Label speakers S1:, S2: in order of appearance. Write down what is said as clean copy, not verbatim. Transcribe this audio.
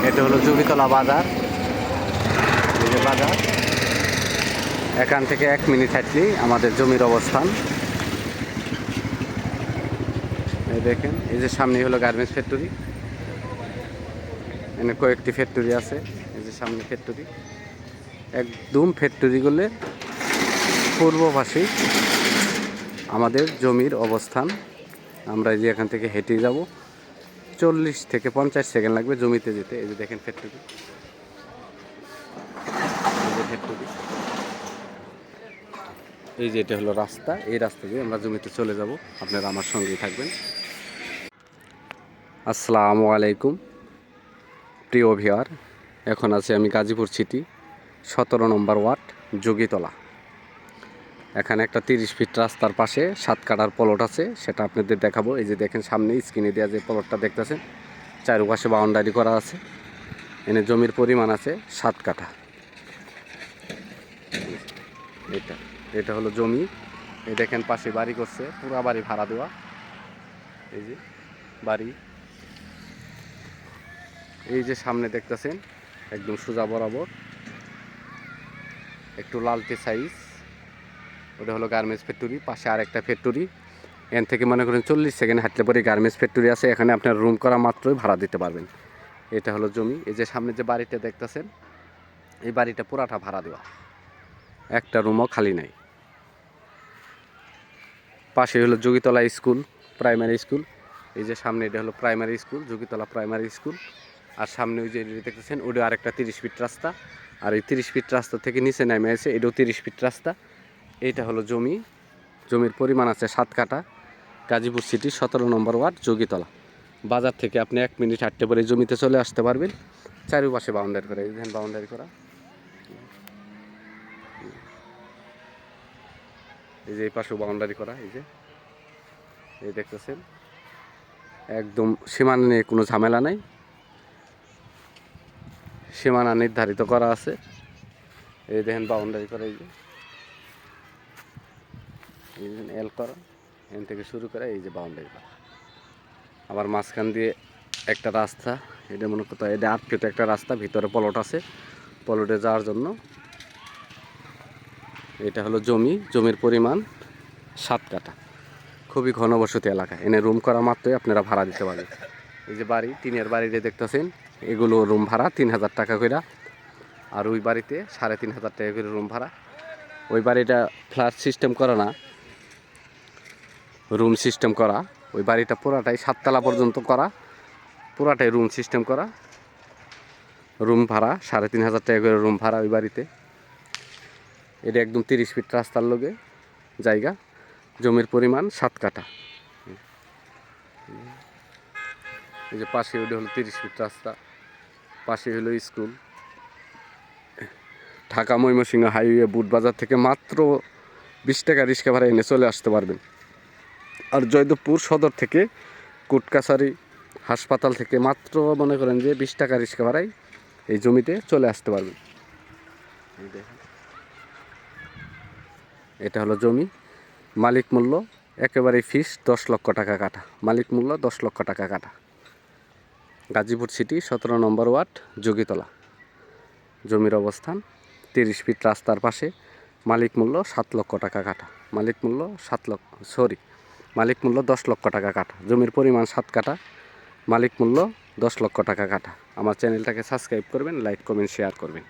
S1: এটা হলো যোগীতলা বাজার। এই যে বাজার, এখান থেকে 1 মিনিট হাঁটলেই আমাদের জমির অবস্থান। এই দেখেন, এই যে সামনে হলো গার্মেন্টস ফ্যাক্টরি। এখানে কয়েকটি ফ্যাক্টরি আছে। এই যে সামনে ফ্যাক্টরি, একদম ফ্যাক্টরিগুলো পূর্ব পাশে আমাদের জমির অবস্থান। আমরা এই যে এখান থেকে হেঁটে যাব, 40 থেকে 50 সেকেন্ড লাগবে জমিতে যেতে। এই যে দেখেন ফ্যাক্টরি, এই যে এটা হলো রাস্তা। এই রাস্তা দিয়ে আমরা জমিতে চলে যাব। আপনারা আমার সঙ্গেই থাকবেন। আসসালামু আলাইকুম প্রিয় ভিউয়ার, এখন আছি আমি গাজীপুর সিটি 17 নম্বর ওয়ার্ড যোগীতলা। এখানে একটা 30 ফিট রাস্তার পাশে 7 কাঠার প্লট আছে, সেটা আপনাদের দেখাবো। এই যে দেখেন সামনে স্ক্রিনে দেওয়া যে প্লটটা দেখতেছেন, চারপাশে বাউন্ডারি করা আছে। এনে জমির পরিমাণ আছে 7 কাঠা। এটা হলো জমি। এই দেখেন পাশে বাড়ি করছে, পুরা বাড়ি ভাড়া দেওয়া। এই যে বাড়ি, এই যে সামনে দেখতেছেন একদম সোজা বরাবর একটু লালটে সাইজ, ওটা হলো গার্মেন্টস ফ্যাক্টরি। পাশে আরেকটা ফ্যাক্টরি, এখান থেকে মনে করেন 40 সেকেন্ড হাঁটলে পরে গার্মেন্টস ফ্যাক্টরি আছে। এখানে আপনার রুম করা মাত্রই ভাড়া দিতে পারবেন। এটা হলো জমি। এই যে সামনে যে বাড়িটা দেখতেছেন, এই বাড়িটা পুরাটা ভাড়া দেওয়া, একটা রুমও খালি নাই। পাশে হলো যোগীতলা স্কুল, প্রাইমারি স্কুল। এই যে সামনে এটা হলো primary school, Jogitala primary school. আর সামনে ওই যে দেখতেছেন, ওটা আরেকটা 30 ফিট রাস্তা। আর এই 30 ফিট রাস্তা থেকে নিচে নেমে আছে, এটাও 30 ফিট রাস্তা। এইটা হলো জমি। জমির পরিমাণ আছে 7 কাঠা। গাজীপুর সিটি 17 নম্বর ওয়ার্ড যোগীতলা। বাজার থেকে আপনি 1 মিনিট হাঁটতে পরে জমিতে চলে আসতে পারবেন। চারিপাশে বাউন্ডারি করা, এই দেখেন বাউন্ডারি করা। এই যে এই পাশেও বাউন্ডারি করা। এই যে এই দেখতেছেন, একদম সীমানা নিয়ে কোনো ঝামেলা নাই, সীমানা নির্ধারিত করা আছে। এই দেখেন বাউন্ডারি করা, এই যে এল করা, এখান থেকে শুরু করে এই যে বাউন্ডারি করা। আবার মাঝখান দিয়ে একটা রাস্তা, এটা মনে করতে এটা 8 ফিট একটা রাস্তা, ভিতরে প্লট আছে, প্লটে যাওয়ার জন্য। এটা হলো জমি। জমির পরিমাণ 7 কাঠা, খুবই ঘনবসতি এলাকা। এনে রুম করা মাত্রই আপনারা ভাড়া দিতে পারবেন। এই যে বাড়ি, টিনের বাড়িতে দেখতেছেন, এগুলো রুম ভাড়া 3000 টাকা করে। আর ওই বাড়িতে 3500 টাকা করে রুম ভাড়া। ওই বাড়িটা ফ্ল্যাট সিস্টেম করা না, রুম সিস্টেম করা। ওই বাড়িটা পুরাটাই 7 তলা পর্যন্ত করা, পুরাটাই রুম সিস্টেম করা। রুম ভাড়া 3500 টাকা করে রুম ভাড়া ওই বাড়িতে। এটা একদম 30 ফিট রাস্তার লগে জায়গা। জমির পরিমাণ 7 কাঠা। এই যে পাশে ওইটা হলো 30 ফিট রাস্তা, পাশে হলো স্কুল। ঢাকা ময়মনসিংহ হাইওয়ে বুটবাজার থেকে মাত্র 20 টাকা রিক্সা ভাড়া এনে চলে আসতে পারবেন। আর জয়দেবপুর সদর থেকে কোটকাছারি হাসপাতাল থেকে মাত্র মনে করেন যে 20 টাকা রিক্সা ভাড়ায় এই জমিতে চলে আসতে পারবেন। এটা হলো জমি। মালিক মূল্য একেবারে ফিক্স 10 লক্ষ টাকা কাঠা। মালিক মূল্য 10 লক্ষ টাকা কাঠা। গাজীপুর সিটি 17 নম্বর ওয়ার্ড যোগীতলা। জমির অবস্থান 30 ফিট রাস্তার পাশে। মালিক মূল্য 7 লক্ষ টাকা কাঠা। মালিক মূল্য 10 লক্ষ টাকা কাঠা। জমির পরিমাণ 7 কাঠা। মালিক মূল্য 10 লক্ষ টাকা কাঠা। আমার চ্যানেলটাকে সাবস্ক্রাইব করবেন, লাইক কমেন্ট শেয়ার করবেন।